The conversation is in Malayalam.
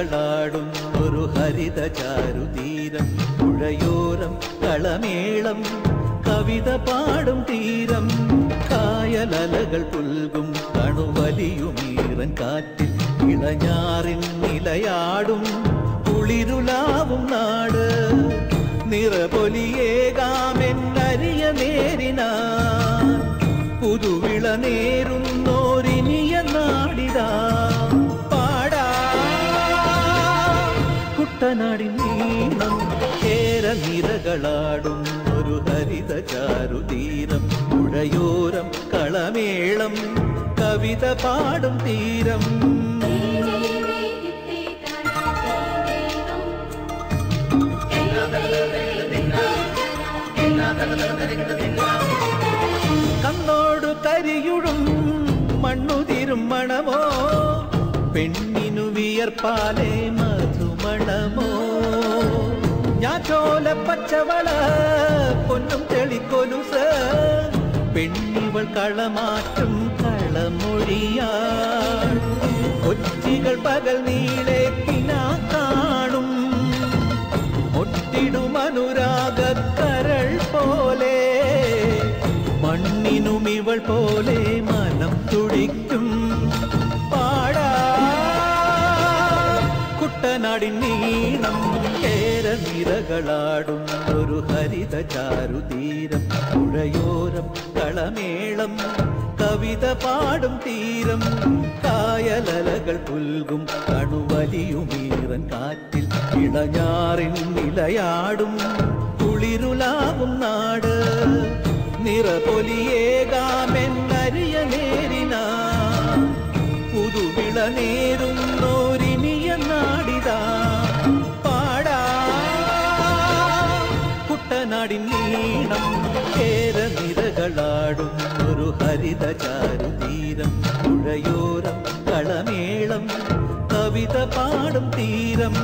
നിരകളാടും ഒരു ഹരിത ചാരുതീരം പുഴയോരം കളമേളം കവിത പാടും തീരം കായലലകൾ പുൽകും കണുവലിയുമീറൻ കാറ്റിൽ ഇളഞ്ഞാറിൻ നിലയാടും കുളിരുലാവും നാട് നിറപൊലിയേകാമെന്നരിയ നേരിനാ പുതുവിള നേരുന്നോരിനിയ നാടിതാ പാടാ കുട്ടനാടിൻ നീളം കേര നിരകളാടും ഒരു ഹരിത ചാരുതീരം പുഴയോരം കളമേളം കവിത പാടും തീരം കണ്ണോടു കരിയുഴും മണ്ണുതിരും മണമോ പെണ്ണിനു വിയർപ്പാലേ മധുമണമോ ഞാറ്റോല പച്ചവള പൊന്നും തെളിക്കൊലുസ് പെണ്ണിവൾ കളമാറ്റും കളമൊഴിയാ കൊച്ചികൾ പകൽ നീളെ കിനാ കാണും ഒട്ടിടും അനുരാഗക്കരൾ പോലെ മണ്ണിനും ഇവൾ പോലെ മനം തുടിക്കും പാടാ കുട്ടനാടിൻ നീളം കേര നിരകളാടും ഒരു ഹരിത ചാരുതീരം പുഴയോരം കളമേളം കവിത പാടും തീരം കായലലകൾ പുൽകും കണുവലിയുമീറൻ കാറ്റിൽ ഇളഞ്ഞാറിൻ നിലയാടും കുളിരുലാവും നാട് നിറപൊലിയേകാമെന്നരിയ നേരിനാ പുതുവിള നേരുന്നോരിനിയ നാടിതാ പാടാ കുട്ടനാടിൻ നീളം കേര നിരകളാടും ഒരു ഹരിത ചാരുതീരം പുഴയോരം കളമേളം കവിത പാടും തീരം